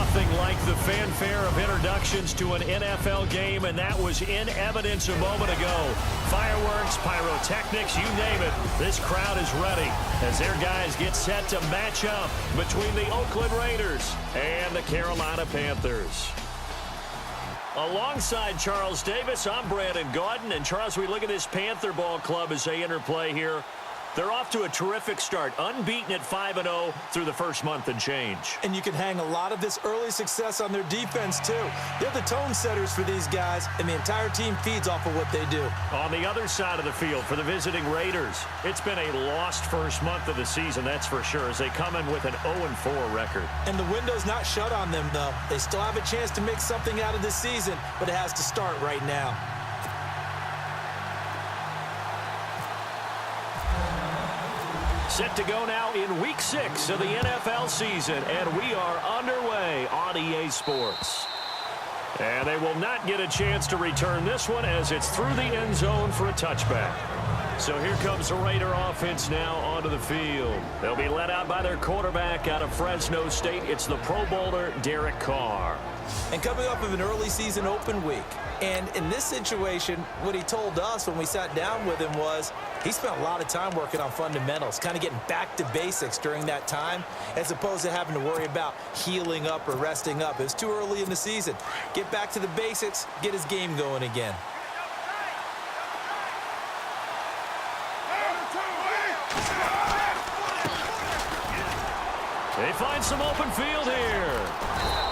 Nothing like the fanfare of introductions to an NFL game, and that was in evidence a moment ago. Fireworks, pyrotechnics, you name it. This crowd is ready as their guys get set to match up between the Oakland Raiders and the Carolina Panthers. Alongside Charles Davis, I'm Brandon Gaudin. And Charles, we look at this Panther ball club as they interplay here. They're off to a terrific start, unbeaten at 5-0 through the first month and change. And you can hang a lot of this early success on their defense, too. They're the tone setters for these guys, and the entire team feeds off of what they do. On the other side of the field for the visiting Raiders, it's been a lost first month of the season, that's for sure, as they come in with an 0-4 record. And the window's not shut on them, though. They still have a chance to make something out of this season, but it has to start right now. Set to go now in Week 6 of the NFL season, and we are underway on EA Sports. And they will not get a chance to return this one as it's through the end zone for a touchback. So here comes the Raider offense now onto the field. They'll be led out by their quarterback out of Fresno State. It's the Pro Bowler, Derek Carr. And coming off of an early season open week. And in this situation, what he told us when we sat down with him was he spent a lot of time working on fundamentals, kind of getting back to basics during that time, as opposed to having to worry about healing up or resting up. It was too early in the season. Get back to the basics, get his game going again. They find some open field here.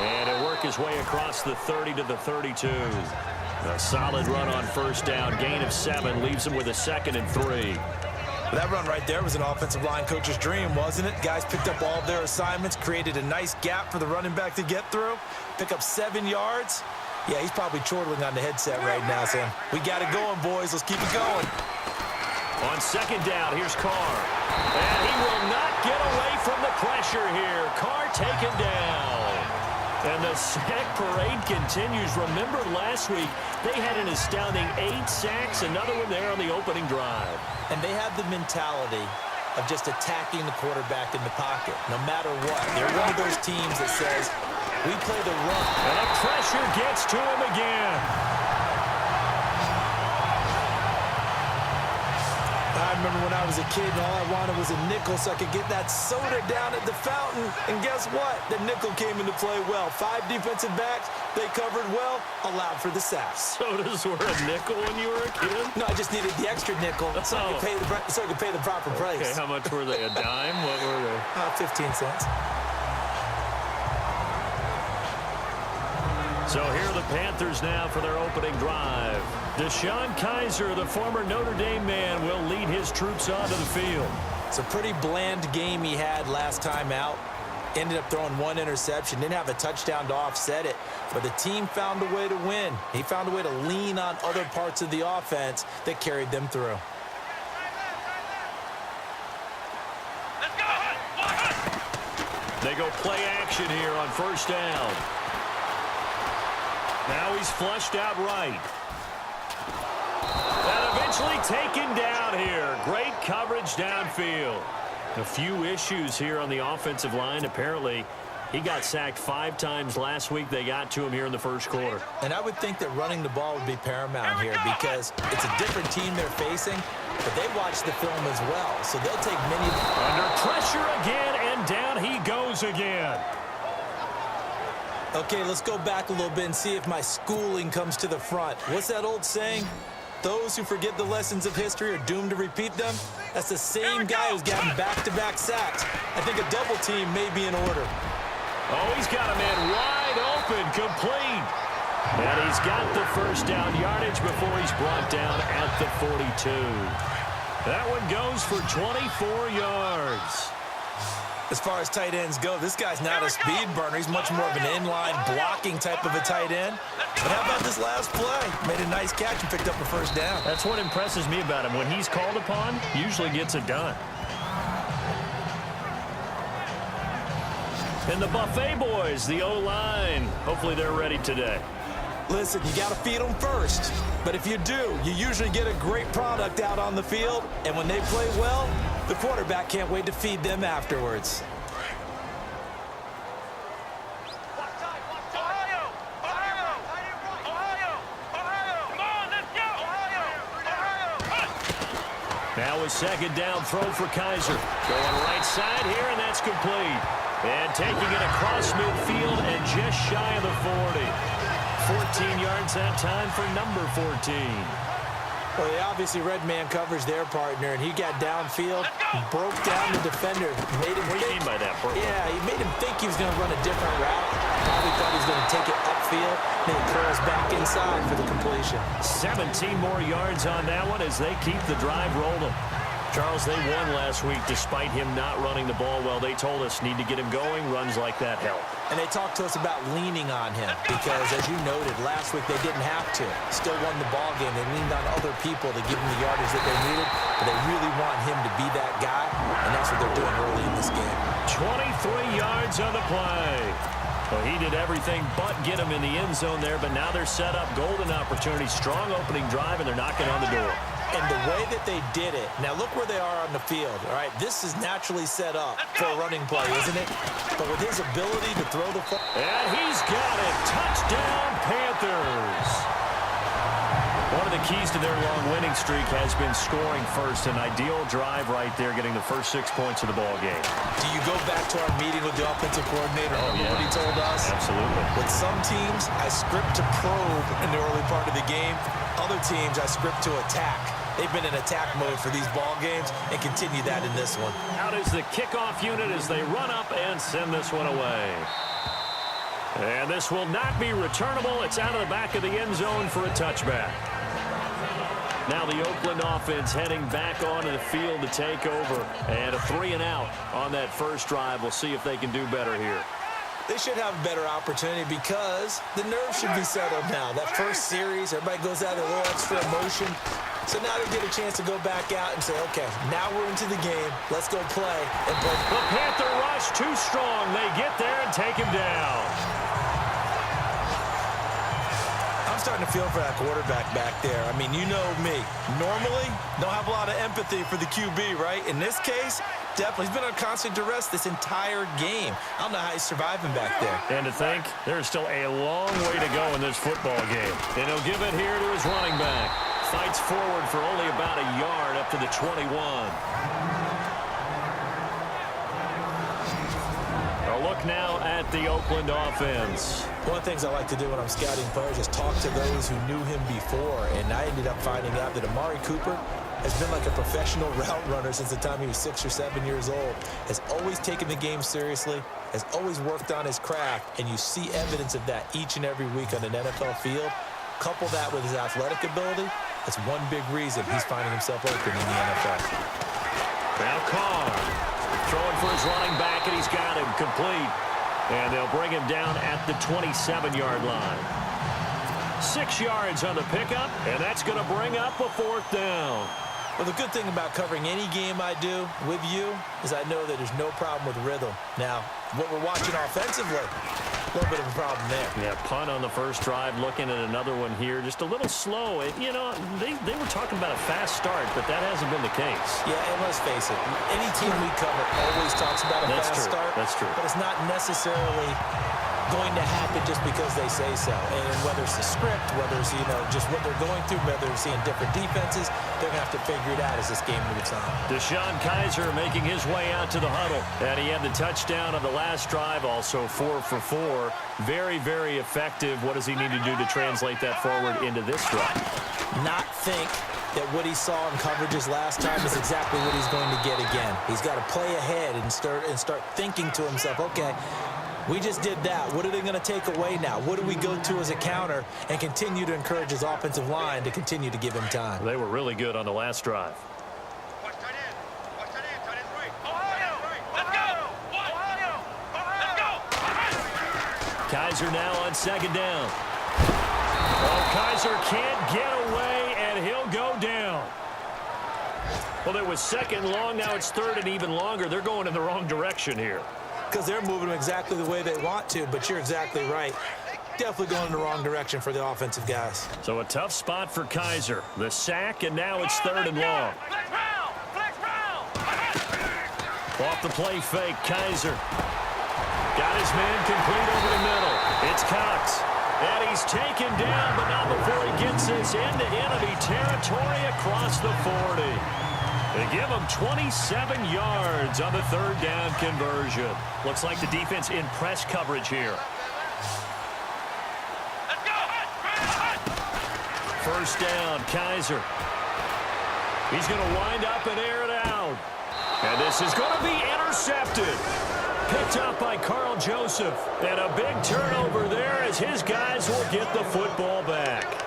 And he'll work his way across the 30 to the 32. A solid run on first down. Gain of 7 leaves him with a 2nd and 3. That run right there was an offensive line coach's dream, wasn't it? Guys picked up all of their assignments, created a nice gap for the running back to get through, pick up 7 yards. Yeah, he's probably chortling on the headset right now, saying, we got it going, boys. Let's keep it going. On second down, here's Carr. And he will not get away from the pressure here. Carr taken down. And the sack parade continues. Remember last week, they had an astounding 8 sacks, another one there on the opening drive. And they have the mentality of just attacking the quarterback in the pocket, no matter what. They're one of those teams that says, we play the run. And the pressure gets to him again. I remember when I was a kid and all I wanted was a nickel so I could get that soda down at the fountain. And guess what? The nickel came into play well. 5 defensive backs, they covered well, allowed for the sacks. Sodas were a nickel when you were a kid? No, I just needed the extra nickel so I could pay the proper price. Okay, how much were they? A dime? What were they? 15 cents. So here are the Panthers now for their opening drive. Deshaun Kaiser, the former Notre Dame man, will lead his troops onto the field. It's a pretty bland game he had last time out. Ended up throwing 1 interception. Didn't have a touchdown to offset it. But the team found a way to win. He found a way to lean on other parts of the offense that carried them through. They go play action here on first down. Now he's flushed out right. And eventually taken down here. Great coverage downfield. A few issues here on the offensive line. Apparently, he got sacked 5 times last week. They got to him here in the first quarter. And I would think that running the ball would be paramount here because it's a different team they're facing, but they watch the film as well. So they'll take many. Under pressure again, and down he goes again. Okay, let's go back a little bit and see if my schooling comes to the front. What's that old saying? Those who forget the lessons of history are doomed to repeat them. That's the same guy who's gotten back-to-back sacks. I think a double team may be in order. Oh, he's got a man wide open, complete. And he's got the first down yardage before he's brought down at the 42. That one goes for 24 yards. As far as tight ends go, this guy's not a speed burner. He's much more of an inline blocking type of a tight end. But how about this last play? Made a nice catch and picked up a first down. That's what impresses me about him. When he's called upon, usually gets it done. And the Buffet boys, the O-line, hopefully they're ready today. Listen, you got to feed them first. But if you do, you usually get a great product out on the field. And when they play well, the quarterback can't wait to feed them afterwards. Now a second down throw for Kaiser. Going right side here, and that's complete. And taking it across midfield and just shy of the 40. 14 yards that time for number 14. Well, they obviously red man coverage their partner, and he got downfield, broke down the defender, made him What do you mean by that, Bert? Yeah, he made him think he was going to run a different route. Probably thought he was going to take it upfield, then he curls back inside for the completion. 17 more yards on that one as they keep the drive rolling. Charles, they won last week despite him not running the ball well. They told us need to get him going. Runs like that help. And they talked to us about leaning on him because, as you noted, last week they didn't have to. Still won the ball game. They leaned on other people to give him the yardage that they needed, but they really want him to be that guy, and that's what they're doing early in this game. 23 yards on the play. Well, he did everything but get him in the end zone there, but now they're set up. Golden opportunity, strong opening drive, and they're knocking on the door. And the way that they did it, now look where they are on the field, all right? This is naturally set up for a running play, isn't it? But with his ability to throw the football. And he's got it. Touchdown, Panthers. One of the keys to their long winning streak has been scoring first. An ideal drive right there, getting the first 6 points of the ball game. Do you go back to our meeting with the offensive coordinator? Remember what he told us? Absolutely. With some teams, I script to probe in the early part of the game. Other teams, I script to attack. They've been in attack mode for these ball games and continue that in this one. Out is the kickoff unit as they run up and send this one away. And this will not be returnable. It's out of the back of the end zone for a touchback. Now the Oakland offense heading back onto the field to take over. And a 3-and-out on that first drive. We'll see if they can do better here. They should have a better opportunity because the nerves should be settled now. That first series, everybody goes out with a little extra emotion. So now they get a chance to go back out and say, okay, now we're into the game. Let's go play. And play. The Panther rush too strong. They get there and take him down. I'm starting to feel for that quarterback back there. I mean, you know me. Normally, don't have a lot of empathy for the QB, right? In this case, definitely. He's been on constant duress this entire game. I don't know how he's surviving back there. And to think, there's still a long way to go in this football game. And he'll give it here to his running back. Fights forward for only about a yard up to the 21. A look now at the Oakland offense. One of the things I like to do when I'm scouting players is talk to those who knew him before. And I ended up finding out that Amari Cooper has been like a professional route runner since the time he was 6 or 7 years old. Has always taken the game seriously, has always worked on his craft, and you see evidence of that each and every week on an NFL field. Couple that with his athletic ability, that's one big reason he's finding himself open in the NFL. Now Carr throwing for his running back, and he's got him complete. And they'll bring him down at the 27-yard line. 6 yards on the pickup, and that's going to bring up a 4th down. Well, the good thing about covering any game I do with you is I know that there's no problem with rhythm. Now, what we're watching offensively, a little bit of a problem there. Yeah, punt on the first drive, looking at another one here. Just a little slow. You know, they were talking about a fast start, but that hasn't been the case. Yeah, and let's face it, any team we cover always talks about a fast start. That's true. But it's not necessarily going to happen just because they say so. And whether it's the script, whether it's, just what they're going through, whether they're seeing different defenses, they're going to have to figure it out as this game moves on. Deshaun Kaiser making his way out to the huddle. And he had the touchdown on the last drive, also 4 for 4. Very, very effective. What does he need to do to translate that forward into this drive? Not think that what he saw in coverages last time is exactly what he's going to get again. He's got to play ahead and start thinking to himself, okay, we just did that. What are they going to take away now? What do we go to as a counter and continue to encourage his offensive line to continue to give him time? They were really good on the last drive. Kaiser now on second down. Oh, Kaiser can't get away, and he'll go down. Well, it was second long. Now it's third and even longer. They're going in the wrong direction here. Because they're moving them exactly the way they want to, but you're exactly right. Definitely going in the wrong direction for the offensive guys. So a tough spot for Kaiser. The sack, and now it's third and long. Off the play fake, Kaiser. Got his man complete over the middle. It's Cox. And he's taken down, but not before he gets this into enemy territory across the 40. They give them 27 yards on the third down conversion. Looks like the defense in press coverage here. First down, Kaiser. He's going to wind up and air it out. And this is going to be intercepted. Picked up by Carl Joseph. And a big turnover there as his guys will get the football back.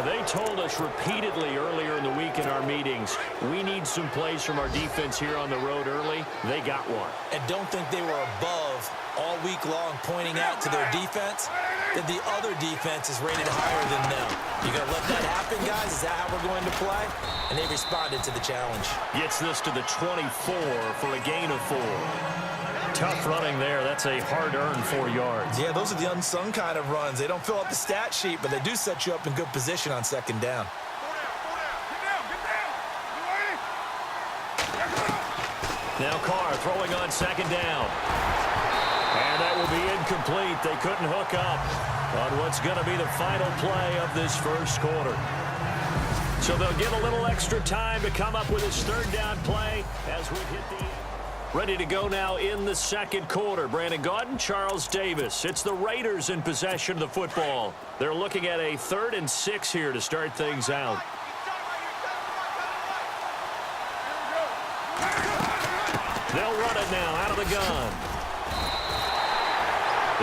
They told us repeatedly earlier in the week in our meetings, we need some plays from our defense here on the road early. They got one. And don't think they were above all week long pointing out to their defense that the other defense is rated higher than them. You going to let that happen, guys? Is that how we're going to play? And they responded to the challenge. Gets this to the 24 for a gain of 4. Tough running there. That's a hard-earned 4 yards. Yeah, those are the unsung kind of runs. They don't fill up the stat sheet, but they do set you up in good position on second down. Now Carr throwing on second down. And that will be incomplete. They couldn't hook up on what's going to be the final play of this first quarter. So they'll get a little extra time to come up with this third down play as we hit the end. Ready to go now in the second quarter. Brandon Gaudin, Charles Davis. It's the Raiders in possession of the football. They're looking at a 3rd and 6 here to start things out. They'll run it now out of the gun.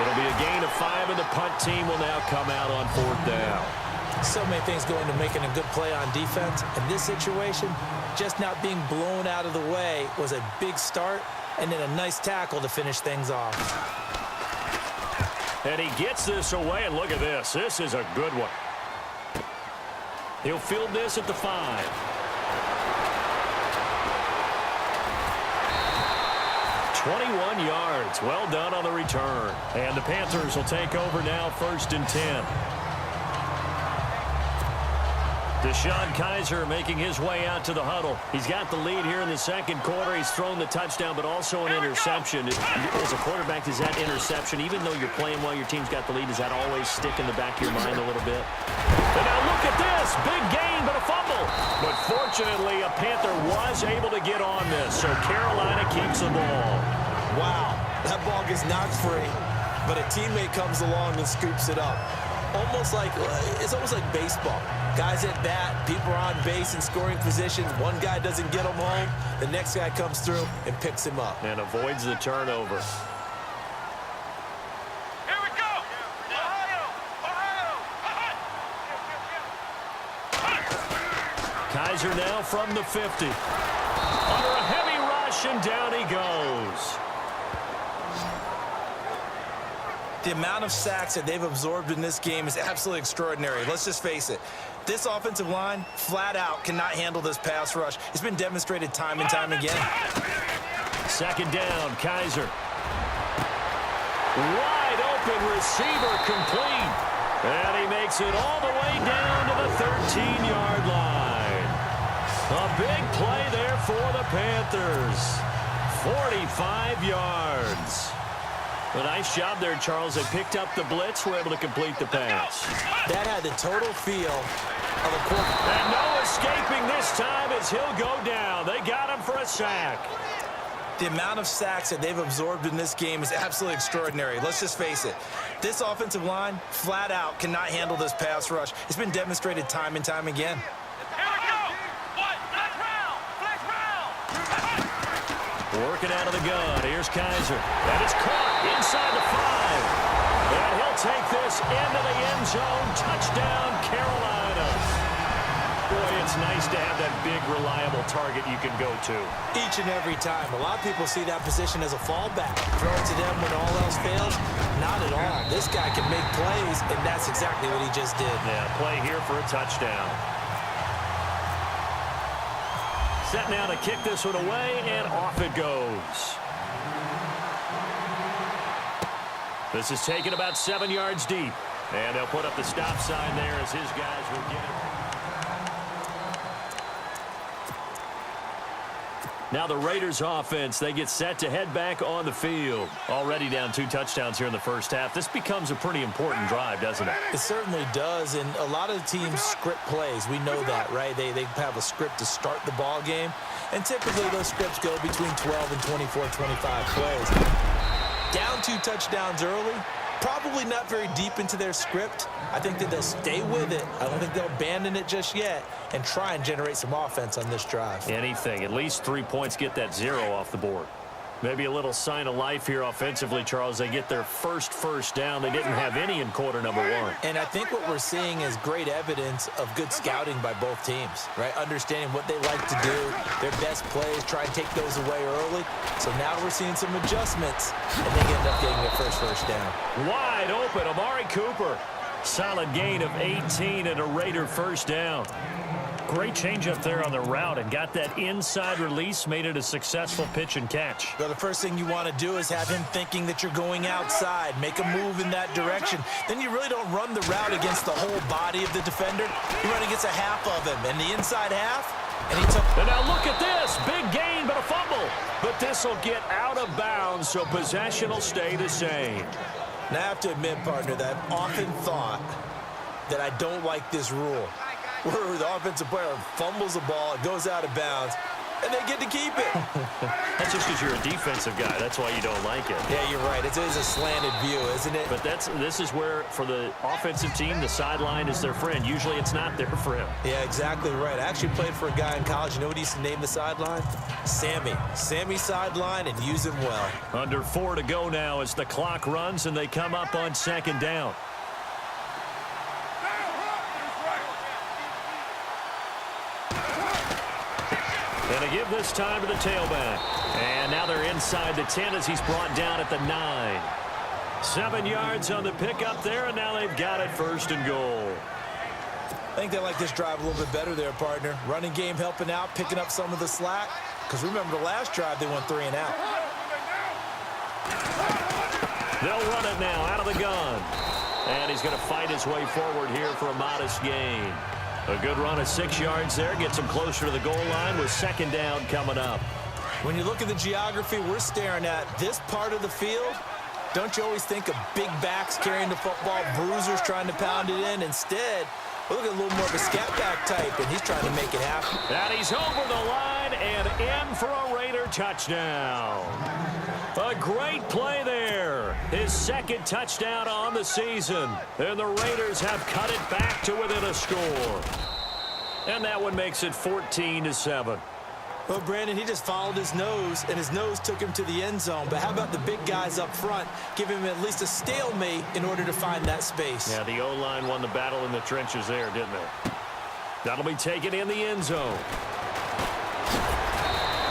It'll be a gain of 5, and the punt team will now come out on 4th down. So many things go into making a good play on defense. In this situation, just not being blown out of the way was a big start, and then a nice tackle to finish things off. And he gets this away, and look at this. This is a good one. He'll field this at the 5. 21 yards. Well done on the return. And the Panthers will take over now, 1st and 10. Deshaun Kaiser making his way out to the huddle. He's got the lead here in the second quarter. He's thrown the touchdown, but also an interception. As a quarterback, does that interception, even though you're playing well, your team's got the lead, does that always stick in the back of your mind a little bit? And now look at this. Big gain, but a fumble. But fortunately, a Panther was able to get on this, so Carolina keeps the ball. Wow, that ball gets knocked free, but a teammate comes along and scoops it up. It's almost like baseball. Guys at bat, people are on base in scoring position. One guy doesn't get him home. The next guy comes through and picks him up. And avoids the turnover. Here we go! Kaiser now from the 50. Under a heavy rush, and down he goes. The amount of sacks that they've absorbed in this game is absolutely extraordinary. Let's just face it. This offensive line, flat out, cannot handle this pass rush. It's been demonstrated time and time again. Second down, Kaiser. Wide open receiver complete. And he makes it all the way down to the 13-yard line. A big play there for the Panthers. 45 yards. A nice job there, Charles. They picked up the blitz, were able to complete the pass. That had the total feel of a quarterback. And no escaping this time as he'll go down. They got him for a sack. The amount of sacks that they've absorbed in this game is absolutely extraordinary. Let's just face it. This offensive line, flat out, cannot handle this pass rush. It's been demonstrated time and time again. Working out of the gun. Here's Kaiser. That is caught inside the 5. And he'll take this into the end zone. Touchdown, Carolina. Boy, it's nice to have that big, reliable target you can go to. Each and every time. A lot of people see that position as a fallback. Throw it to them when all else fails. Not at all. This guy can make plays, and that's exactly what he just did. Yeah, play here for a touchdown. Set now to kick this one away, and off it goes. This is taken about 7 yards deep. And they'll put up the stop sign there as his guys will get it. Now the Raiders offense, they get set to head back on the field. Already down 2 touchdowns here in the first half. This becomes a pretty important drive, doesn't it? It certainly does, and a lot of teams script plays. We know that, right? They have a script to start the ball game, and typically those scripts go between 12 and 24, 25 plays. Down 2 touchdowns early, probably not very deep into their script. I think that they'll stay with it. I don't think they'll abandon it just yet and try and generate some offense on this drive. Anything. At least 3 points, get that 0 off the board. Maybe a little sign of life here offensively, Charles. They get their first down. They didn't have any in quarter number 1. And I think what we're seeing is great evidence of good scouting by both teams, right? Understanding what they like to do, their best plays, try and take those away early. So now we're seeing some adjustments, and they end up getting their first down. Wide open, Amari Cooper. Solid gain of 18 and a Raider first down. Great change up there on the route and got that inside release, made it a successful pitch and catch. Well, the first thing you want to do is have him thinking that you're going outside, make a move in that direction. Then you really don't run the route against the whole body of the defender. You run against a half of him, and the inside half, and he took... And now look at this. Big gain, but a fumble. But this will get out of bounds, so possession will stay the same. Now, I have to admit, partner, that I've often thought that I don't like this rule, where the offensive player fumbles the ball, it goes out of bounds, and they get to keep it. That's just because you're a defensive guy. That's why you don't like it. Yeah, you're right. It is a slanted view, isn't it? But this is where, for the offensive team, the sideline is their friend. Usually it's not there for him. Yeah, exactly right. I actually played for a guy in college. You know what he used to name the sideline? Sammy. Sammy sideline, and use him well. Under 4 to go now as the clock runs and they come up on 2nd down. And they give this time to the tailback. And now they're inside the 10 as he's brought down at the 9. 7 yards on the pickup there, and now they've got it 1st and goal. I think they like this drive a little bit better there, partner. Running game helping out, picking up some of the slack. Because remember, the last drive, they went 3 and out. They'll run it now out of the gun. And he's going to fight his way forward here for a modest gain. A good run of 6 yards there. Gets him closer to the goal line with 2nd down coming up. When you look at the geography we're staring at, this part of the field, don't you always think of big backs carrying the football, bruisers trying to pound it in? Instead, we're looking at a little more of a scat back type, and he's trying to make it happen. And he's over the line and in for a Raider touchdown. A great play there. His 2nd touchdown on the season. And the Raiders have cut it back to within a score. And that one makes it 14-7. Well, Brandon, he just followed his nose, and his nose took him to the end zone. But how about the big guys up front? Give him at least a stalemate in order to find that space. Yeah, the O-line won the battle in the trenches there, didn't it? That'll be taken in the end zone.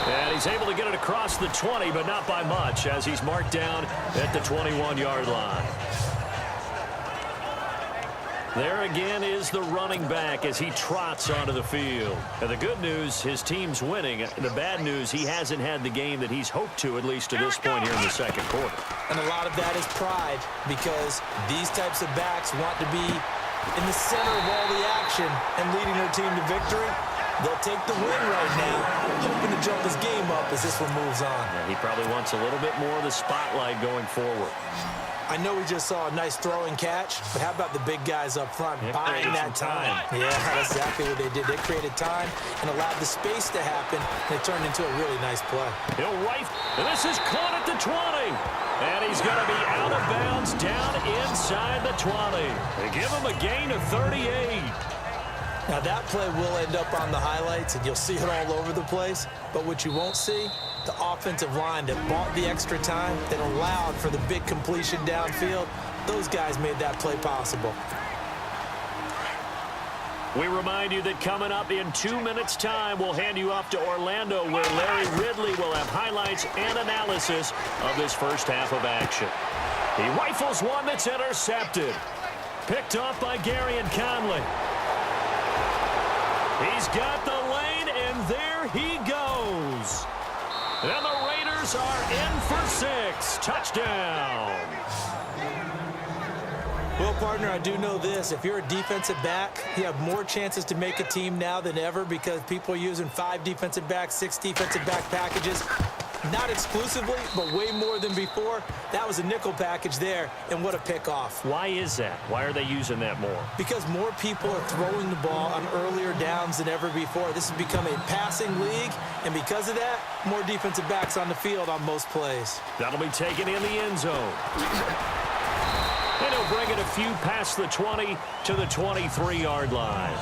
And he's able to get it across the 20, but not by much, as he's marked down at the 21-yard line. There again is the running back as he trots onto the field. And the good news, his team's winning. The bad news, he hasn't had the game that he's hoped to, at least to this point here in the 2nd quarter. And a lot of that is pride, because these types of backs want to be in the center of all the action and leading their team to victory. They'll take the win right now, hoping to jump his game up as this one moves on. Yeah, he probably wants a little bit more of the spotlight going forward. I know we just saw a nice throw and catch, but how about the big guys up front buying that time? Yeah, that's exactly what they did. They created time and allowed the space to happen, and it turned into a really nice play. He'll right, and this is caught at the 20. And he's going to be out of bounds down inside the 20. They give him a gain of 38. Now, that play will end up on the highlights, and you'll see it all over the place. But what you won't see, the offensive line that bought the extra time, that allowed for the big completion downfield, those guys made that play possible. We remind you that coming up in 2 minutes' time, we'll hand you off to Orlando, where Larry Ridley will have highlights and analysis of this first half of action. He rifles one that's intercepted. Picked off by Gary and Conley. He's got the lane, and there he goes. And the Raiders are in for 6. Touchdown. Well, partner, I do know this. If you're a defensive back, you have more chances to make a team now than ever because people are using 5 defensive backs, 6 defensive back packages. Not exclusively, but way more than before. That was a nickel package there, and what a pickoff. Why is that? Why are they using that more? Because more people are throwing the ball on earlier downs than ever before. This has become a passing league, and because of that, more defensive backs on the field on most plays. That'll be taken in the end zone. And he'll bring it a few past the 20 to the 23-yard line.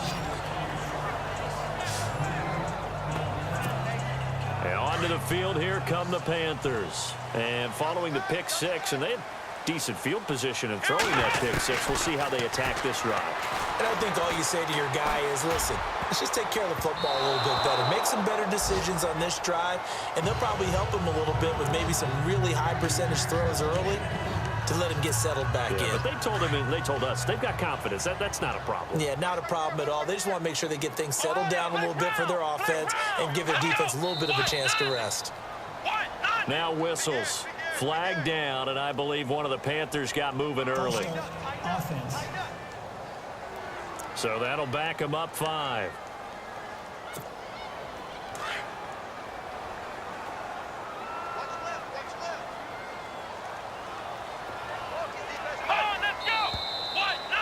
And onto the field, here come the Panthers. And following the pick six, and they had decent field position in throwing that pick six. We'll see how they attack this drive. And I think all you say to your guy is, listen, let's just take care of the football a little bit better. Make some better decisions on this drive, and they'll probably help him a little bit with maybe some really high percentage throws early to let him get settled back in. But they told him, and they told us, they've got confidence. That's not a problem. Yeah, not a problem at all. They just want to make sure they get things settled down a little bit for their offense and give their defense a little bit of a chance to rest. Now whistles. Flag down, and I believe one of the Panthers got moving early. Offense. So that'll back them up 5.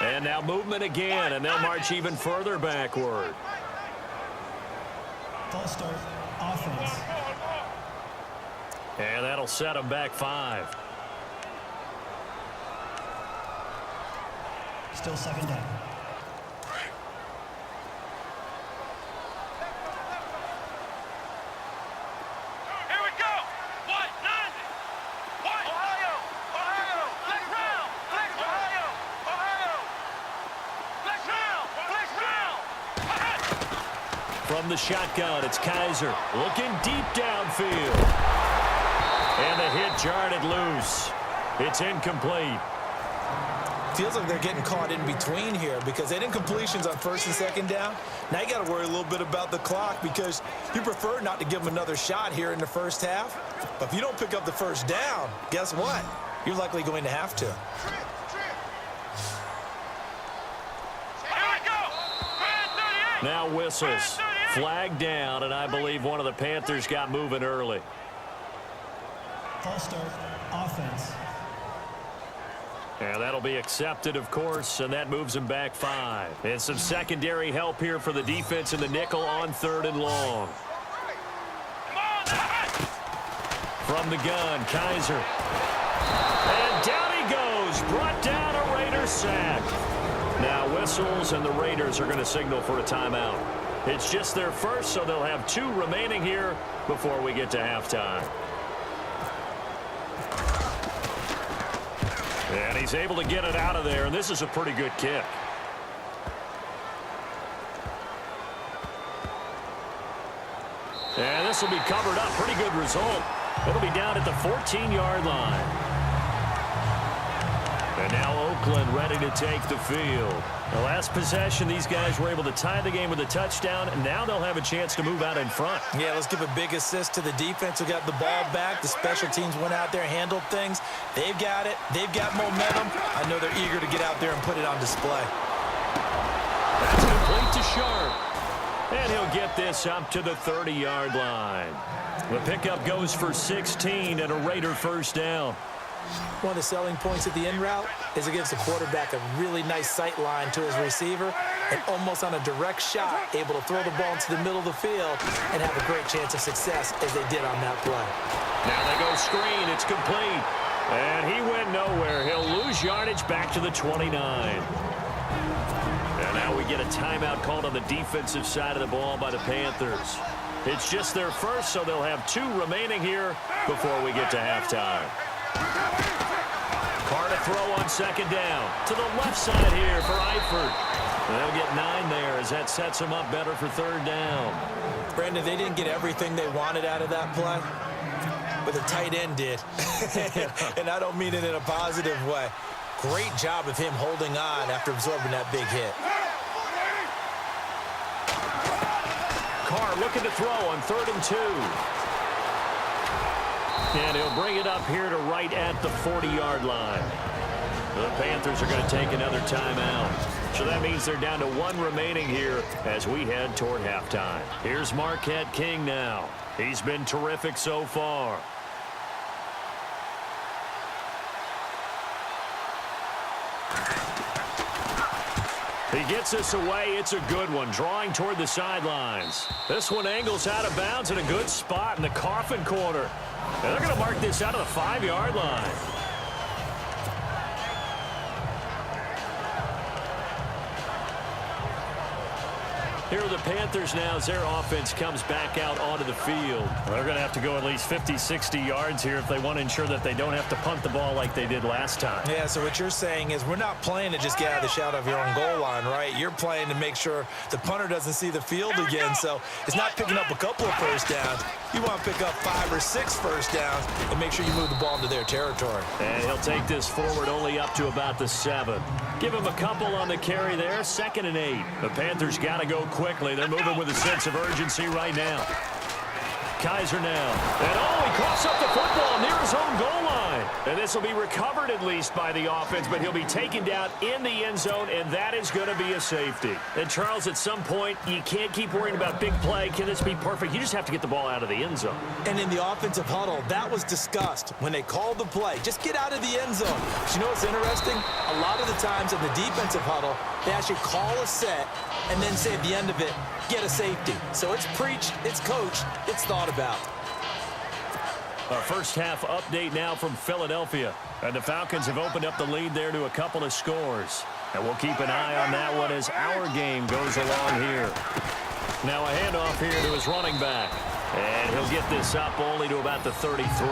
And now movement again, and they'll march even further backward. False start. Offense. And that'll set them back 5. Still second down. Here we go. What? 90. What? Ohio. Ohio. Flex round. Flex Ohio. Ohio. Flex round. Flex round. From the shotgun, it's Kaiser looking deep downfield. And the hit jarred it loose. It's incomplete. Feels like they're getting caught in between here because they didn't completions on first and second down. Now you got to worry a little bit about the clock because you prefer not to give them another shot here in the first half. But if you don't pick up the first down, guess what? You're likely going to have to. Here we go. Brand 38. Now whistles. Flag down, and I believe one of the Panthers got moving early. False start. Offense. And that'll be accepted, of course, and that moves them back 5. And some secondary help here for the defense in the nickel on 3rd and long. From the gun, Kaiser. And down he goes. Brought down a Raider sack. Now whistles, and the Raiders are going to signal for a timeout. It's just their first, so they'll have 2 remaining here before we get to halftime. And he's able to get it out of there, and this is a pretty good kick. And this will be covered up. Pretty good result. It'll be down at the 14-yard line. And now Oakland ready to take the field. The last possession, these guys were able to tie the game with a touchdown, and now they'll have a chance to move out in front. Yeah, let's give a big assist to the defense who got the ball back. The special teams went out there, handled things. They've got it. They've got momentum. I know they're eager to get out there and put it on display. That's complete to Sharp. And he'll get this up to the 30-yard line. The pickup goes for 16 and a Raider first down. One of the selling points of the in route is it gives the quarterback a really nice sight line to his receiver and almost on a direct shot able to throw the ball into the middle of the field and have a great chance of success as they did on that play. Now they go screen. It's complete. And he went nowhere. He'll lose yardage back to the 29. And now we get a timeout called on the defensive side of the ball by the Panthers. It's just their first, so they'll have 2 remaining here before we get to halftime. Carr to throw on second down. To the left side here for Eifert. And they'll get 9 there as that sets them up better for 3rd down. Brandon, they didn't get everything they wanted out of that play, but the tight end did. And I don't mean it in a positive way. Great job of him holding on after absorbing that big hit. Carr looking to throw on 3rd and 2. And he'll bring it up here to right at the 40-yard line. The Panthers are going to take another timeout. So that means they're down to one remaining here as we head toward halftime. Here's Marquette King now. He's been terrific so far. He gets this away. It's a good one, drawing toward the sidelines. This one angles out of bounds in a good spot in the coffin corner. And they're going to mark this out of the 5-yard line. Here are the Panthers now as their offense comes back out onto the field. They're going to have to go at least 50, 60 yards here if they want to ensure that they don't have to punt the ball like they did last time. Yeah, so what you're saying is we're not playing to just get out of the shadow of your own goal line, right? You're playing to make sure the punter doesn't see the field again. So it's not picking up a couple of first downs. You want to pick up 5 or 6 first downs and make sure you move the ball into their territory. And he'll take this forward only up to about the 7. Give him a couple on the carry there. 2nd and 8. The Panthers got to go quickly. They're moving with a sense of urgency right now. Kaiser now. And he coughs up the football near his own goal line. And this will be recovered at least by the offense, but he'll be taken down in the end zone, and that is going to be a safety. And Charles, at some point, you can't keep worrying about big play. Can this be perfect? You just have to get the ball out of the end zone. And in the offensive huddle, that was discussed when they called the play. Just get out of the end zone. But you know what's interesting? A lot of the times in the defensive huddle, they actually call a set and then say at the end of it, get a safety. So it's preached, it's coached, it's thought about. Our first half update now from Philadelphia. And the Falcons have opened up the lead there to a couple of scores. And we'll keep an eye on that one as our game goes along here. Now a handoff here to his running back. And he'll get this up only to about the 33.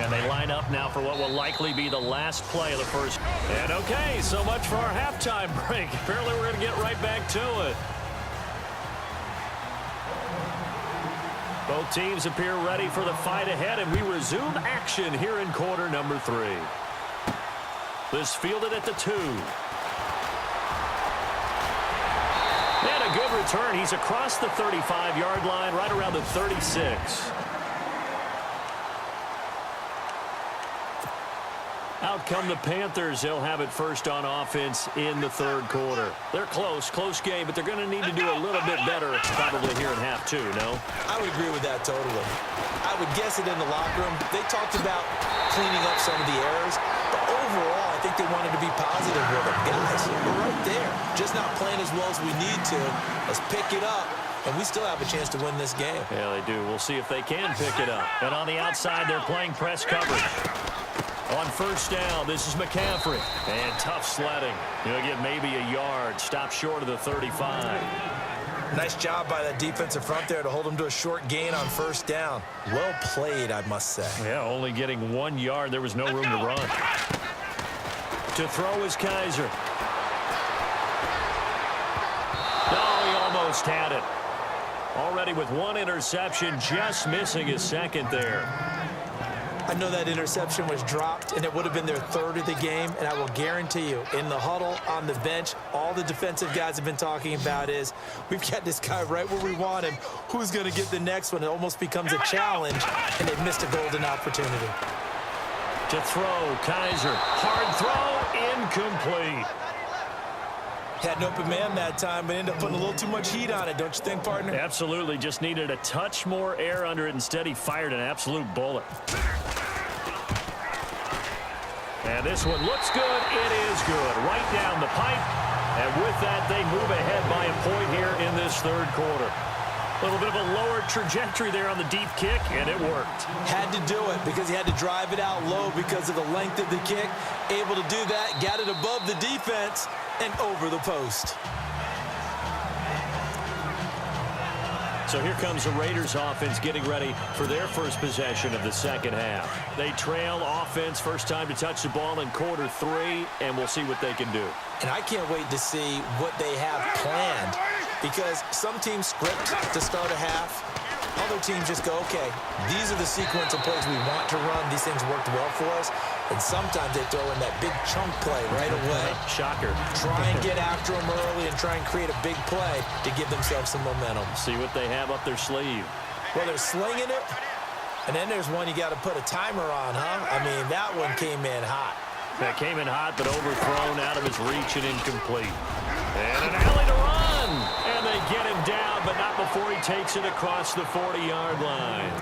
And they line up now for what will likely be the last play of the first. And okay, so much for our halftime break. Apparently we're going to get right back to it. Both teams appear ready for the fight ahead, and we resume action here in quarter number 3. This fielded at the 2. And a good return. He's across the 35-yard line, right around the 36. Out come the Panthers. They'll have it first on offense in the 3rd quarter. They're close game, but they're going to need to do a little bit better probably here in half 2, no? I would agree with that totally. I would guess it in the locker room. They talked about cleaning up some of the errors, but overall, I think they wanted to be positive with them. Guys, we're right there. Just not playing as well as we need to. Let's pick it up. And we still have a chance to win this game. Yeah, they do. We'll see if they can pick it up. And on the outside, they're playing press coverage. On first down, this is McCaffrey. And tough sledding. He'll get maybe a yard. Stop short of the 35. Nice job by that defensive front there to hold him to a short gain on first down. Well played, I must say. Yeah, only getting 1 yard. There was no room to run. To throw is Kaiser. Oh, he almost had it. Already with 1 interception, just missing his 2nd there. I know that interception was dropped, and it would have been their 3rd of the game, and I will guarantee you, in the huddle, on the bench, all the defensive guys have been talking about is, we've got this guy right where we want him. Who's going to get the next one? It almost becomes a challenge, and they've missed a golden opportunity. To throw, Kaiser. Hard throw, incomplete. Had an open man that time, but ended up putting a little too much heat on it, don't you think, partner? Absolutely. Just needed a touch more air under it. Instead, he fired an absolute bullet. And this one looks good. It is good. Right down the pipe. And with that, they move ahead by a point here in this 3rd quarter. A little bit of a lower trajectory there on the deep kick, and it worked. Had to do it because he had to drive it out low because of the length of the kick. Able to do that, got it above the defense and over the post. So here comes the Raiders offense getting ready for their first possession of the 2nd half. They trail offense, first time to touch the ball in quarter 3, and we'll see what they can do. And I can't wait to see what they have planned because some teams script to start a half. Other teams just go, okay, these are the sequence of plays we want to run. These things worked well for us. And sometimes they throw in that big chunk play right away. Shocker. Try and get after them early and try and create a big play to give themselves some momentum. See what they have up their sleeve. Well, they're slinging it, And then there's one you got to put a timer on, huh? I mean, that one came in hot. That came in hot, but overthrown, out of his reach and incomplete. And an alley to run. And they get him down, but not before he takes it across the 40-yard line.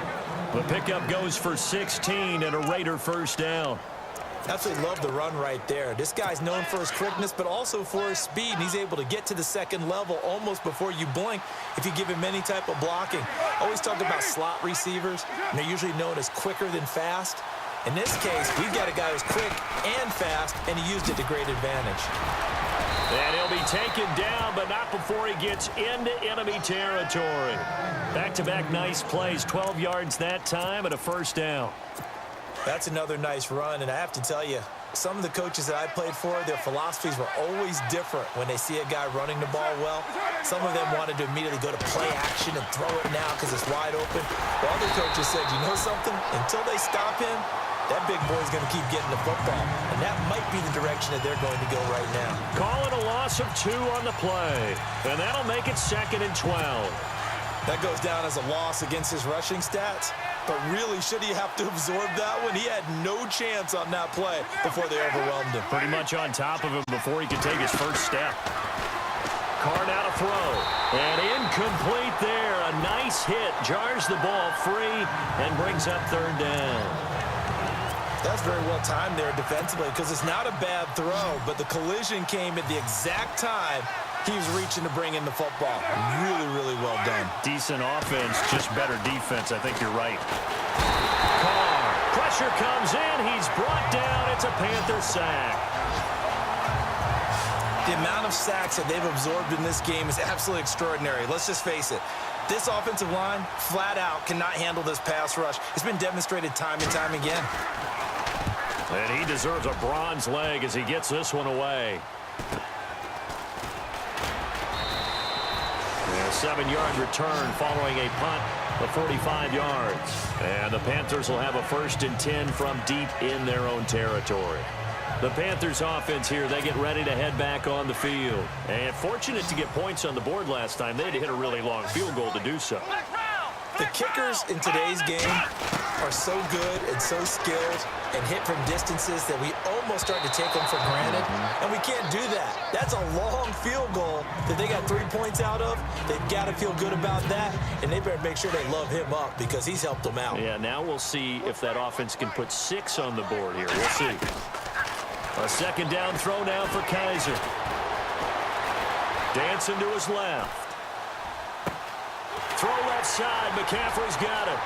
The pickup goes for 16 and a Raider first down. Absolutely love the run right there. This guy's known for his quickness, but also for his speed. And he's able to get to the second level almost before you blink if you give him any type of blocking. Always talk about slot receivers, and they're usually known as quicker than fast. In this case, we've got a guy who's quick and fast, and he used it to great advantage. And he'll be taken down, but not before he gets into enemy territory. Back-to-back nice plays, 12 yards that time and a first down. That's another nice run, and I have to tell you, some of the coaches that I played for, their philosophies were always different when they see a guy running the ball well. Some of them wanted to immediately go to play action and throw it now because it's wide open. While other coaches said, you know something? Until they stop him, that big boy's going to keep getting the football. And that might be the direction that they're going to go right now. Call it a loss of 2 on the play. And that'll make it 2nd and 12. That goes down as a loss against his rushing stats. But really, should he have to absorb that one? He had no chance on that play before they overwhelmed him. Pretty much on top of him before he could take his first step. Carr now to throw. And incomplete there. A nice hit. Jars the ball free and brings up 3rd down. That's very well timed there defensively because it's not a bad throw, but the collision came at the exact time he was reaching to bring in the football. Really, really well done. Decent offense, just better defense. I think you're right. Carr, pressure comes in. He's brought down. It's a Panther sack. The amount of sacks that they've absorbed in this game is absolutely extraordinary. Let's just face it. This offensive line, flat out, cannot handle this pass rush. It's been demonstrated time and time again. And he deserves a bronze leg as he gets this one away. A 7-yard return following a punt of 45 yards. And the Panthers will have a 1st and 10 from deep in their own territory. The Panthers offense here, they get ready to head back on the field. And fortunate to get points on the board last time. They had to hit a really long field goal to do so. The kickers in today's game are so good and so skilled and hit from distances that we almost start to take them for granted. And we can't do that. That's a long field goal that they got 3 points out of. They've got to feel good about that, and they better make sure they love him up because he's helped them out. Yeah, now we'll see if that offense can put 6 on the board here. We'll see. A 2nd down throw now for Kaiser. Dancing to his left. Throw left side. McCaffrey's got it.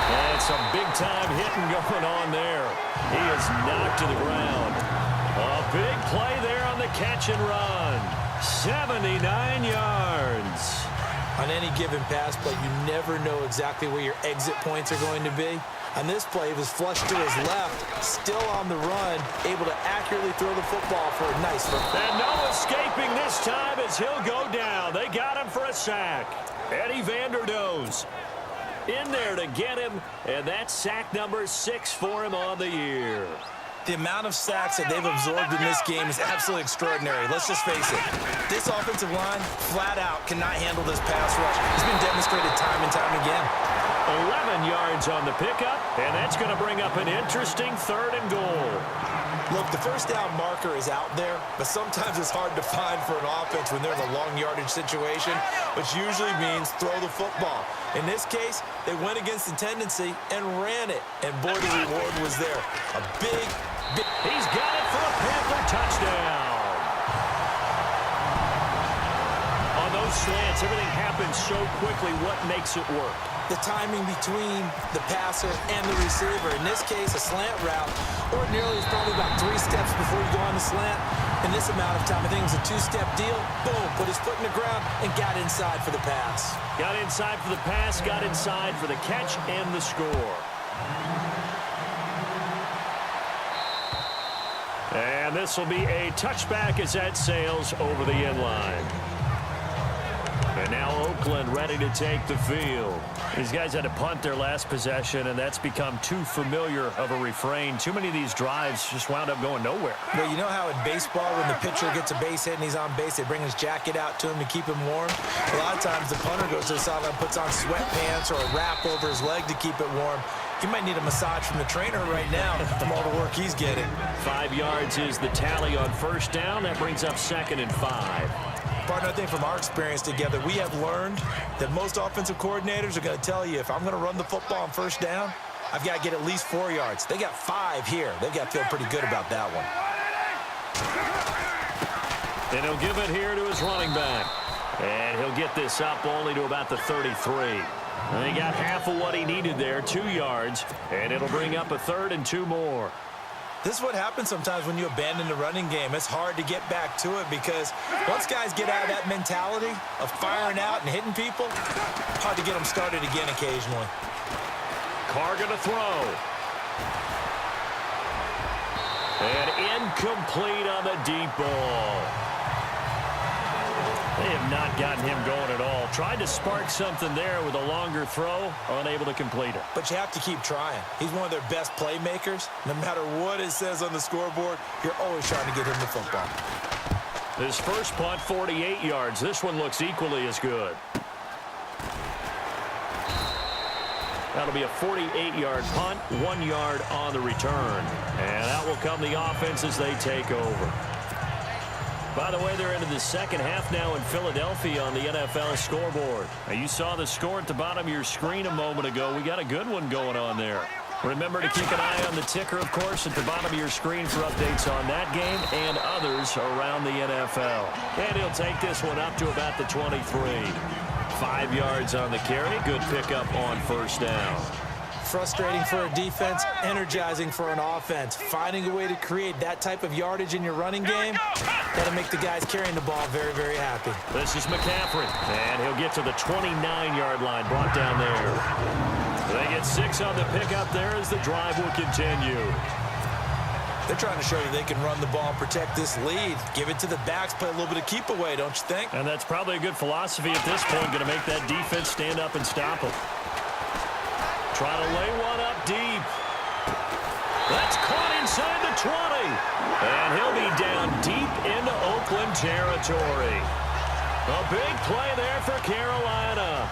And some big-time hitting going on there. He is knocked to the ground. A big play there on the catch and run. 79 yards. On any given pass play, you never know exactly where your exit points are going to be. On this play, he was flushed to his left, still on the run, able to accurately throw the football for a nice run. And no escaping this time as he'll go down. They got him for a sack. Eddie Vanderdoes in there to get him, and that's sack number 6 for him on the year. The amount of sacks that they've absorbed in this game is absolutely extraordinary. Let's just face it. This offensive line, flat out, cannot handle this pass rush. It's been demonstrated time and time again. 11 yards on the pickup, and that's going to bring up an interesting 3rd and goal. Look, the first down marker is out there, but sometimes it's hard to find for an offense when they're in a long yardage situation, which usually means throw the football. In this case, they went against the tendency and ran it, and boy, the reward was there. A big. He's got it for a Panther touchdown. On those slants, everything happens so quickly. What makes it work? The timing between the passer and the receiver. In this case, a slant route. Ordinarily, it's probably about 3 steps before you go on the slant. In this amount of time, I think it was a 2-step deal. Boom, put his foot in the ground and got inside for the pass. Got inside for the pass, got inside for the catch and the score. And this will be a touchback as that sails over the end line. And now Oakland ready to take the field. These guys had to punt their last possession, and that's become too familiar of a refrain. Too many of these drives just wound up going nowhere. Well, you know how in baseball when the pitcher gets a base hit and he's on base, they bring his jacket out to him to keep him warm? A lot of times the punter goes to the sideline, puts on sweatpants or a wrap over his leg to keep it warm. He might need a massage from the trainer right now from all the work he's getting. 5 yards is the tally on first down. That brings up 2nd and 5. Partner, I think from our experience together, we have learned that most offensive coordinators are going to tell you, if I'm going to run the football on first down, I've got to get at least 4 yards. They got 5 here. They've got to feel pretty good about that one. And he'll give it here to his running back. And he'll get this up only to about the 33. And he got half of what he needed there, 2 yards. And it'll bring up a 3rd and 2 more. This is what happens sometimes when you abandon the running game. It's hard to get back to it because once guys get out of that mentality of firing out and hitting people, hard to get them started again occasionally. Carr gonna throw. And incomplete on the deep ball. They have not gotten him going at all. Tried to spark something there with a longer throw, unable to complete it. But you have to keep trying. He's one of their best playmakers. No matter what it says on the scoreboard, you're always trying to get him the football. His first punt, 48 yards. This one looks equally as good. That'll be a 48-yard punt, 1 yard on the return. And out will come the offense as they take over. By the way, they're into the second half now in Philadelphia on the NFL scoreboard. Now, you saw the score at the bottom of your screen a moment ago. We got a good one going on there. Remember to keep an eye on the ticker, of course, at the bottom of your screen for updates on that game and others around the NFL. And he'll take this one up to about the 23. 5 yards on the carry. Good pickup on first down. Frustrating for a defense, energizing for an offense. Finding a way to create that type of yardage in your running game, that'll make the guys carrying the ball very, very happy. This is McCaffrey, and he'll get to the 29-yard line, brought down there. They get 6 on the pickup there as the drive will continue. They're trying to show you they can run the ball and protect this lead. Give it to the backs, play a little bit of keep away, don't you think? And that's probably a good philosophy at this point, going to make that defense stand up and stop them. Trying to lay one up deep. That's caught inside the 20. And he'll be down deep into Oakland territory. A big play there for Carolina.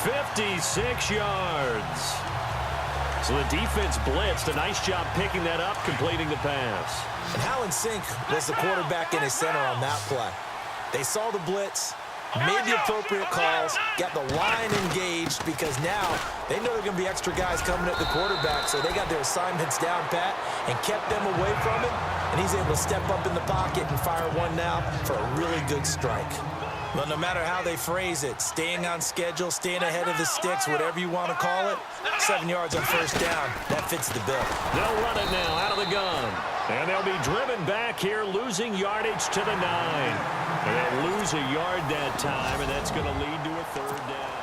56 yards. So the defense blitzed. A nice job picking that up, completing the pass. And how in sync was the quarterback in his center on that play? They saw the blitz, made the appropriate calls, got the line engaged because now they know there are going to be extra guys coming at the quarterback, so they got their assignments down pat and kept them away from it, and he's able to step up in the pocket and fire one now for a really good strike. Well, no matter how they phrase it, staying on schedule, staying ahead of the sticks, whatever you want to call it, 7 yards on first down, that fits the bill. They'll run it now out of the gun. And they'll be driven back here, losing yardage to the 9. And they'll lose a yard that time, and that's going to lead to a 3rd down.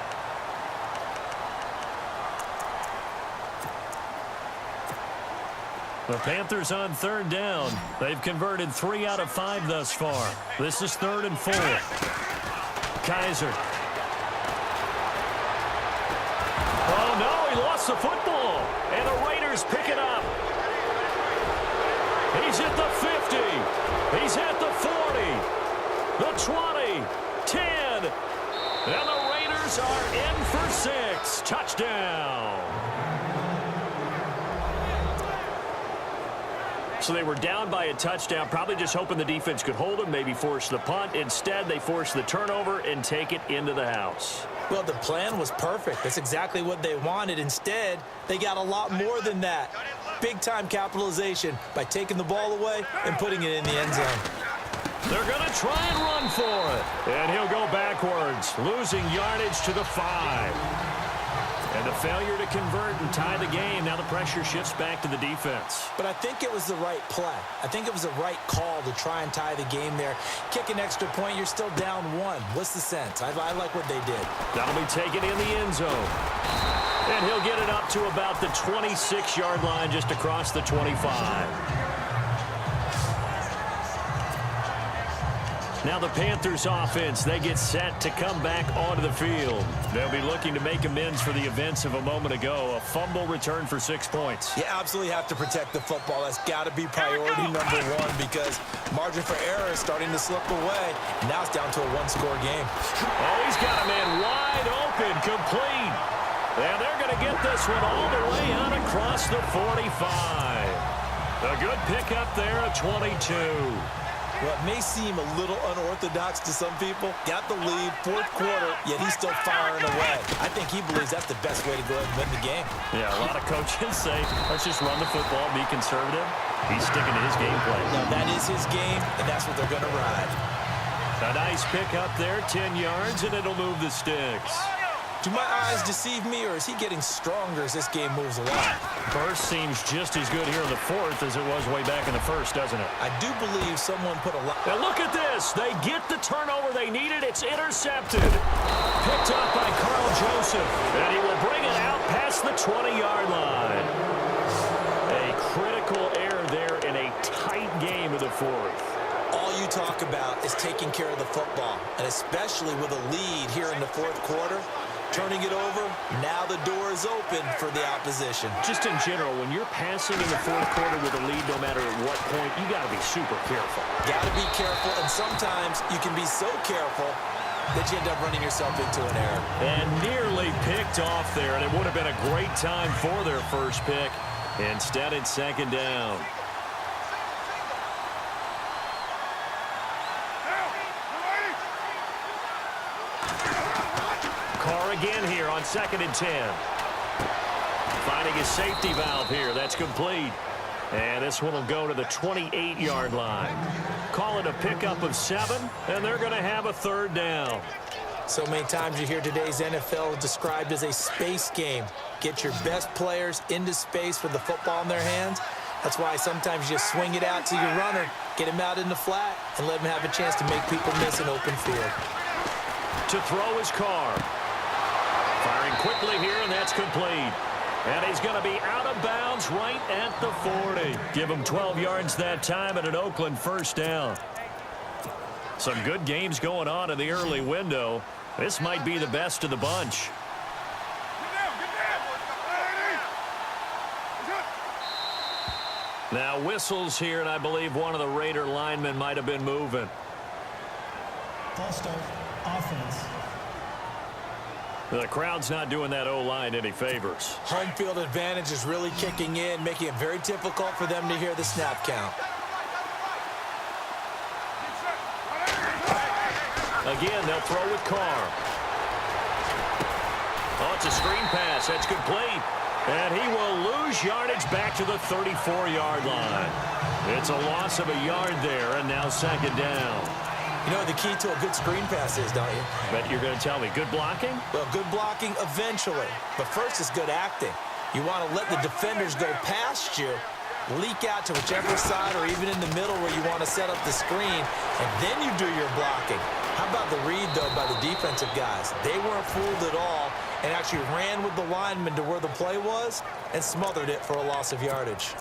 The Panthers on 3rd down. They've converted 3 out of 5 thus far. This is 3rd and 4. Kaiser. Oh, no, he lost the football. And the Raiders pick it up. He's at the 50. He's at the 40. The 20. 10. And the Raiders are in for 6. Touchdown. So they were down by a touchdown, probably just hoping the defense could hold them, maybe force the punt. Instead, they force the turnover and take it into the house. Well, the plan was perfect. That's exactly what they wanted. Instead, they got a lot more than that. Big-time capitalization by taking the ball away and putting it in the end zone. They're going to try and run for it. And he'll go backwards, losing yardage to the 5. And the failure to convert and tie the game. Now the pressure shifts back to the defense. But I think it was the right play. I think it was the right call to try and tie the game there. Kick an extra point, you're still down 1. What's the sense? I like what they did. That'll be taken in the end zone. And he'll get it up to about the 26-yard line, just across the 25. Now the Panthers offense, they get set to come back onto the field. They'll be looking to make amends for the events of a moment ago. A fumble return for 6 points. You absolutely have to protect the football. That's got to be priority number one because margin for error is starting to slip away. Now it's down to a one-score game. Oh, he's got a man wide open, complete. And they're going to get this one all the way out across the 45. A good pickup there at 22. What may seem a little unorthodox to some people, got the lead, fourth quarter, yet he's still firing away. I think he believes that's the best way to go ahead and win the game. Yeah, a lot of coaches say, let's just run the football, be conservative. He's sticking to his game plan. Now, that is his game, and that's what they're going to ride. A nice pickup there, 10 yards, and it'll move the sticks. Do my eyes deceive me, or is he getting stronger as this game moves along? Burst seems just as good here in the fourth as it was way back in the first, doesn't it? I do believe someone put a lot... Now look at this. They get the turnover they needed. It's intercepted. Picked up by Carl Joseph. And he will bring it out past the 20-yard line. A critical error there in a tight game of the fourth. All you talk about is taking care of the football, and especially with a lead here in the fourth quarter. Turning it over, now the door is open for the opposition. Just in general, when you're passing in the fourth quarter with a lead, no matter at what point, you got to be super careful. Got to be careful, and sometimes you can be so careful that you end up running yourself into an error. And nearly picked off there, and it would have been a great time for their first pick. Instead, it's second down. Carr again here on 2nd and 10. Finding his safety valve here. That's complete. And this one will go to the 28-yard line. Call it a pickup of 7, and they're going to have a third down. So many times you hear today's NFL described as a space game. Get your best players into space with the football in their hands. That's why sometimes you just swing it out to your runner, get him out in the flat, and let him have a chance to make people miss an open field. To throw his Carr. Firing quickly here, and that's complete. And he's going to be out of bounds right at the 40. Give him 12 yards that time and an Oakland first down. Some good games going on in the early window. This might be the best of the bunch. Now whistles here, and I believe one of the Raider linemen might have been moving. False start, offense. The crowd's not doing that O-line any favors. Home field advantage is really kicking in, making it very difficult for them to hear the snap count. Again, they'll throw with Carr. Oh, it's a screen pass. That's complete. And he will lose yardage back to the 34-yard line. It's a loss of a yard there, and now second down. You know what the key to a good screen pass is, don't you? Bet you're going to tell me. Good blocking? Well, good blocking eventually. But first is good acting. You want to let the defenders go past you, leak out to whichever side or even in the middle where you want to set up the screen, and then you do your blocking. How about the read, though, by the defensive guys? They weren't fooled at all and actually ran with the lineman to where the play was and smothered it for a loss of yardage.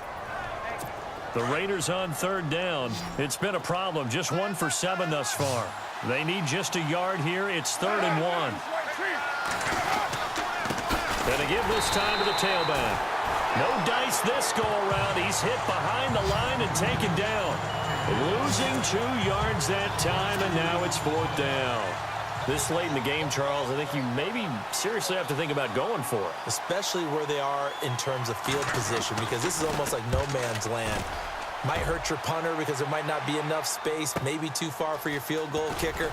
The Raiders on third down. It's been a problem. Just 1 for 7 thus far. They need just a yard here. It's 3rd and 1. And to give this time to the tailback. No dice this go around. He's hit behind the line and taken down. Losing 2 yards that time, and now it's 4th down. This late in the game, Charles, I think you maybe seriously have to think about going for it. Especially where they are in terms of field position, because this is almost like no man's land. Might hurt your punter because there might not be enough space, maybe too far for your field goal kicker.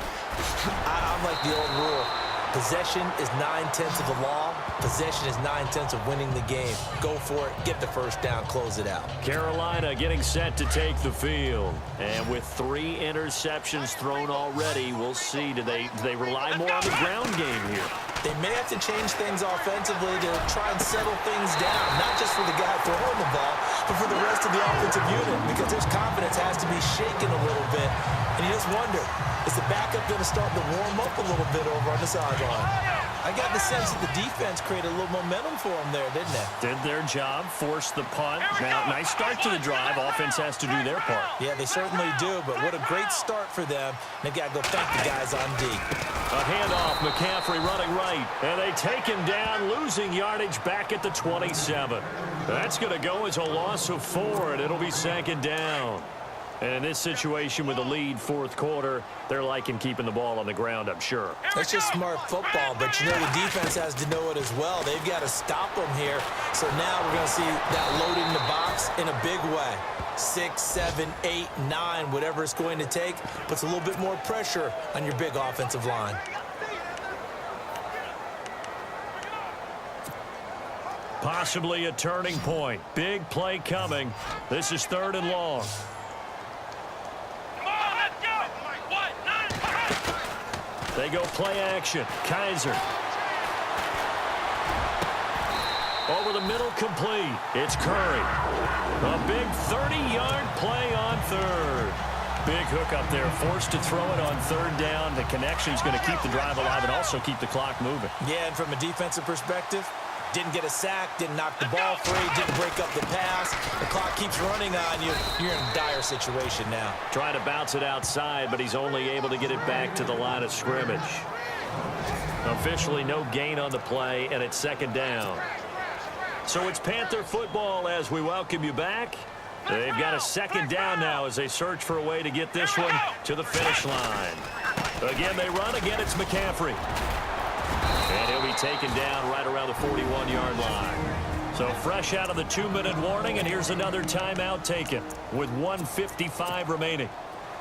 I'm like the old rule. Possession is 9/10 of the law. Possession is 9/10 of winning the game. Go for it, get the first down, close it out. Carolina getting set to take the field. And with 3 interceptions thrown already, we'll see. Do they rely more on the ground game here? They may have to change things offensively to try and settle things down, not just for the guy throwing the ball, but for the rest of the offensive unit, because his confidence has to be shaken a little bit. And you just wonder, Is the backup going to start to warm up a little bit over on the sideline? I got the sense that the defense created a little momentum for them there, didn't it? Did their job, forced the punt. Now, nice start to the drive. Offense has to do their part. Yeah, they certainly do, but what a great start for them. They've got to go thank the guys on D. A handoff, McCaffrey running right, and they take him down, losing yardage back at the 27. That's going to go as a loss of 4, and it'll be second down. And in this situation with the lead fourth quarter, they're liking keeping the ball on the ground, I'm sure. That's just smart football, but you know the defense has to know it as well. They've got to stop them here. So now we're going to see that loading the box in a big way. 6, 7, 8, 9, whatever it's going to take, puts a little bit more pressure on your big offensive line. Possibly a turning point. Big play coming. This is 3rd and long. They go play action. Kaiser. Over the middle, complete. It's Curry. A big 30-yard play on 3rd. Big hook up there. Forced to throw it on 3rd down. The connection's going to keep the drive alive and also keep the clock moving. Yeah, and from a defensive perspective, didn't get a sack, didn't knock the ball free, didn't break up the pass. The clock keeps running on you. You're in a dire situation now. Trying to bounce it outside, but he's only able to get it back to the line of scrimmage. Officially no gain on the play, and it's 2nd down. So it's Panther football as we welcome you back. They've got a 2nd down now as they search for a way to get this one to the finish line. Again, they run. Again, it's McCaffrey. And he'll be taken down right around the 41-yard line. So fresh out of the 2-minute warning, and here's another timeout taken with 1:55 remaining.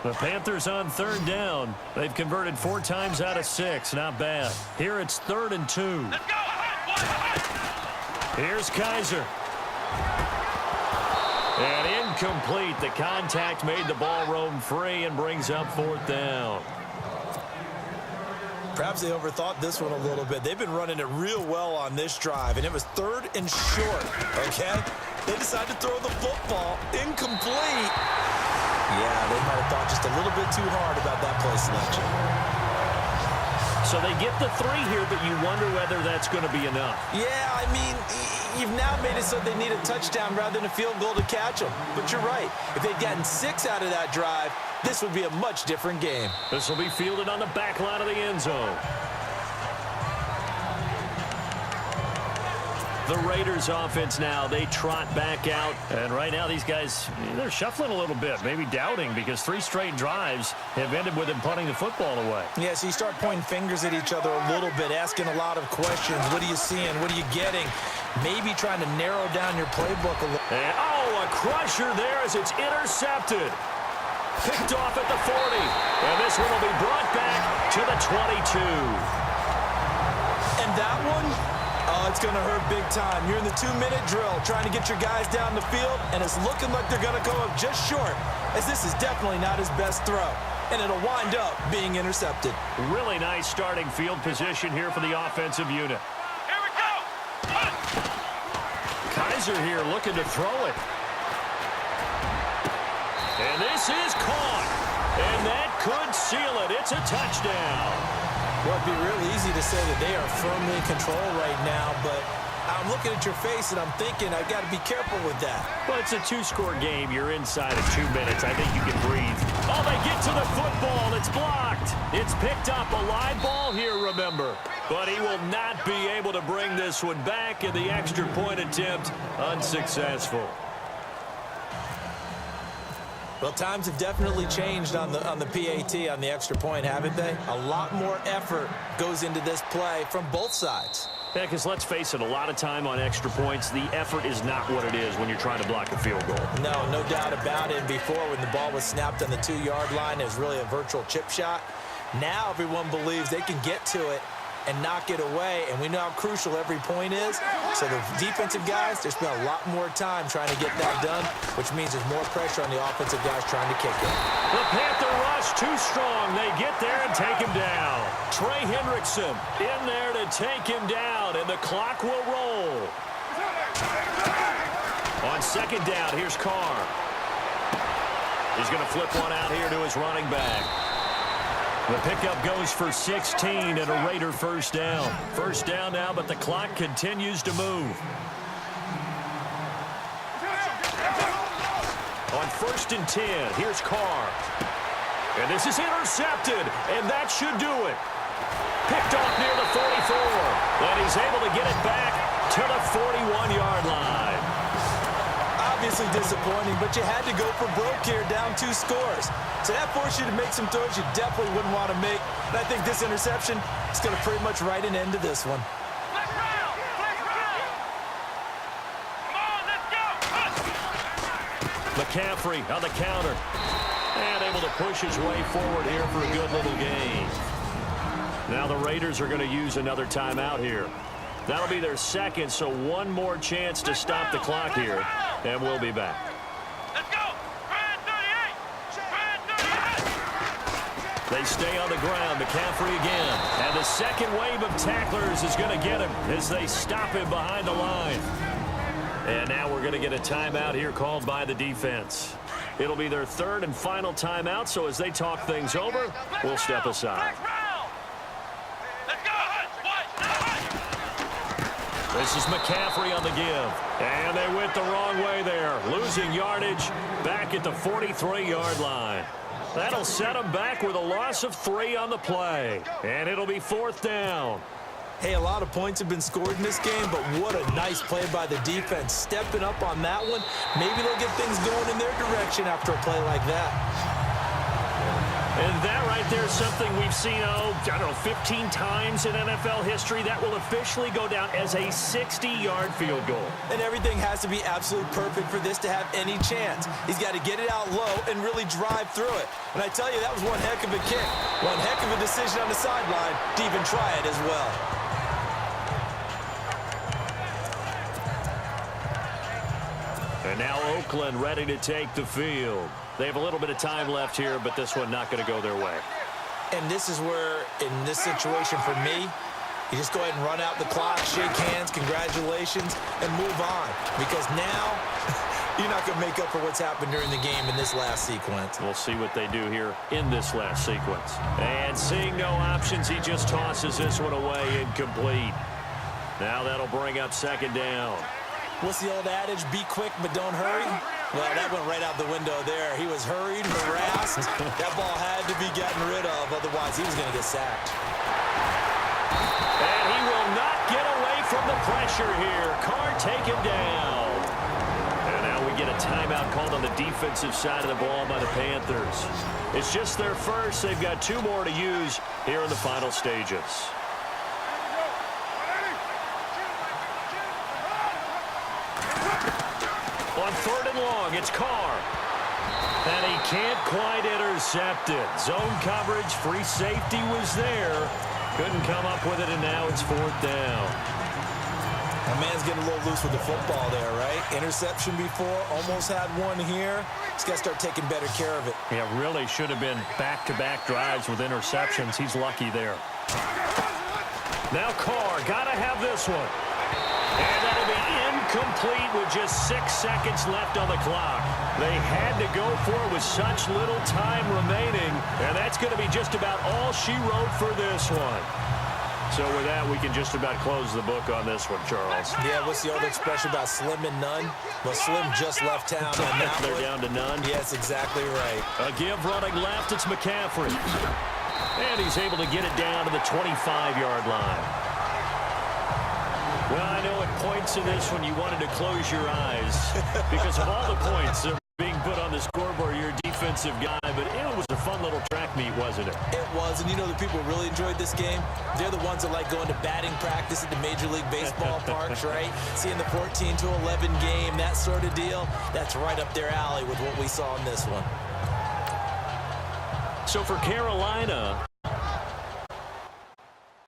The Panthers on 3rd down. They've converted 4 times out of 6. Not bad. Here it's 3rd and 2. Here's Kaiser. And incomplete. The contact made the ball roam free and brings up 4th down. Perhaps they overthought this one a little bit. They've been running it real well on this drive, and it was 3rd and short, okay? They decided to throw the football incomplete. Yeah, they might have thought just a little bit too hard about that play selection. So they get the 3 here, but you wonder whether that's going to be enough. Yeah, I mean, you've now made it so they need a touchdown rather than a field goal to catch them. But you're right. If they'd gotten 6 out of that drive, this would be a much different game. This will be fielded on the back line of the end zone. The Raiders offense now, they trot back out. And right now these guys, they're shuffling a little bit, maybe doubting, because 3 straight drives have ended with them punting the football away. Yeah, so you start pointing fingers at each other a little bit, asking a lot of questions. What are you seeing? What are you getting? Maybe trying to narrow down your playbook a little. And, a crusher there as it's intercepted. Picked off at the 40. And this one will be brought back to the 22. And that one, it's going to hurt big time. You're in the 2-minute drill trying to get your guys down the field, and it's looking like they're going to go up just short, as this is definitely not his best throw. And it'll wind up being intercepted. Really nice starting field position here for the offensive unit. Here we go. Kaiser here looking to throw it. And this is caught. And that could seal it. It's a touchdown. Well, it'd be real easy to say that they are firmly in control right now, but I'm looking at your face and I'm thinking I've got to be careful with that. Well, it's a 2-score game. You're inside of 2 minutes. I think you can breathe. Oh, they get to the football. It's blocked. It's picked up. A live ball here, remember. But he will not be able to bring this one back, and the extra point attempt unsuccessful. Well, times have definitely changed on the PAT, on the extra point, haven't they? A lot more effort goes into this play from both sides. Yeah, because let's face it, a lot of time on extra points, the effort is not what it is when you're trying to block a field goal. No doubt about it. And before, when the ball was snapped on the 2-yard line, it was really a virtual chip shot. Now everyone believes they can get to it and knock it away, and we know how crucial every point is. So the defensive guys, they spend a lot more time trying to get that done, which means there's more pressure on the offensive guys trying to kick it. The Panther rush too strong. They get there and take him down. Trey Hendrickson in there to take him down, and the clock will roll. On 2nd down, here's Carr. He's going to flip one out here to his running back. The pickup goes for 16 and a Raider first down. First down now, but the clock continues to move. On 1st and 10, here's Carr. And this is intercepted, and that should do it. Picked off near the 44, and he's able to get it back to the 41-yard line. Obviously disappointing, but you had to go for broke here, down 2 scores. So that forced you to make some throws you definitely wouldn't want to make. And I think this interception is going to pretty much write an end to this one. Let's round. Come on, let's go. McCaffrey on the counter. And able to push his way forward here for a good little gain. Now the Raiders are going to use another timeout here. That'll be their second, so one more chance to stop the clock here. And we'll be back. Let's go. Brand 38. They stay on the ground. McCaffrey again. And the second wave of tacklers is going to get him as they stop him behind the line. And now we're going to get a timeout here called by the defense. It'll be their third and final timeout, so as they talk things over, we'll step aside. Let's go. This is McCaffrey on the give. And they went the wrong way there. Losing yardage back at the 43-yard line. That'll set them back with a loss of 3 on the play. And it'll be 4th down. Hey, a lot of points have been scored in this game, but what a nice play by the defense. Stepping up on that one. Maybe they'll get things going in their direction after a play like that. And that right there is something we've seen, I don't know, 15 times in NFL history. That will officially go down as a 60-yard field goal. And everything has to be absolutely perfect for this to have any chance. He's got to get it out low and really drive through it. And I tell you, that was one heck of a kick. One heck of a decision on the sideline to even try it as well. And now Oakland ready to take the field. They have a little bit of time left here, but this one not going to go their way. And this is where, in this situation for me, you just go ahead and run out the clock, shake hands, congratulations, and move on. Because now, you're not going to make up for what's happened during the game in this last sequence. We'll see what they do here in this last sequence. And seeing no options, he just tosses this one away incomplete. Now that'll bring up 2nd down. What's the old adage? Be quick, but don't hurry. Well, that went right out the window there. He was hurried, harassed. That ball had to be gotten rid of. Otherwise, he was going to get sacked. And he will not get away from the pressure here. Carr taken down. And now we get a timeout called on the defensive side of the ball by the Panthers. It's just their first. They've got 2 more to use here in the final stages. On 3rd and long, it's Carr. And he can't quite intercept it. Zone coverage, free safety was there. Couldn't come up with it, and now it's 4th down. My man's getting a little loose with the football there, right? Interception before, almost had one here. He's got to start taking better care of it. Yeah, really should have been back-to-back drives with interceptions. He's lucky there. Now Carr, got to have this one. And that'll be incomplete with just 6 seconds left on the clock. They had to go for it with such little time remaining, and that's going to be just about all she wrote for this one. So with that, we can just about close the book on this one, Charles. Yeah, what's the old expression about slim and none? Well, Slim just left town on that They're one. down to none. Yes, exactly right. A give running left, it's McCaffrey. And he's able to get it down to the 25-yard line. Well, I know at points in this one you wanted to close your eyes because of all the points that were being put on the scoreboard. You're a defensive guy, but it was a fun little track meet, wasn't it? It was, and you know the people who really enjoyed this game? They're the ones that like going to batting practice at the Major League Baseball parks, right? Seeing the 14-11 game, that sort of deal. That's right up their alley with what we saw in this one. So for Carolina,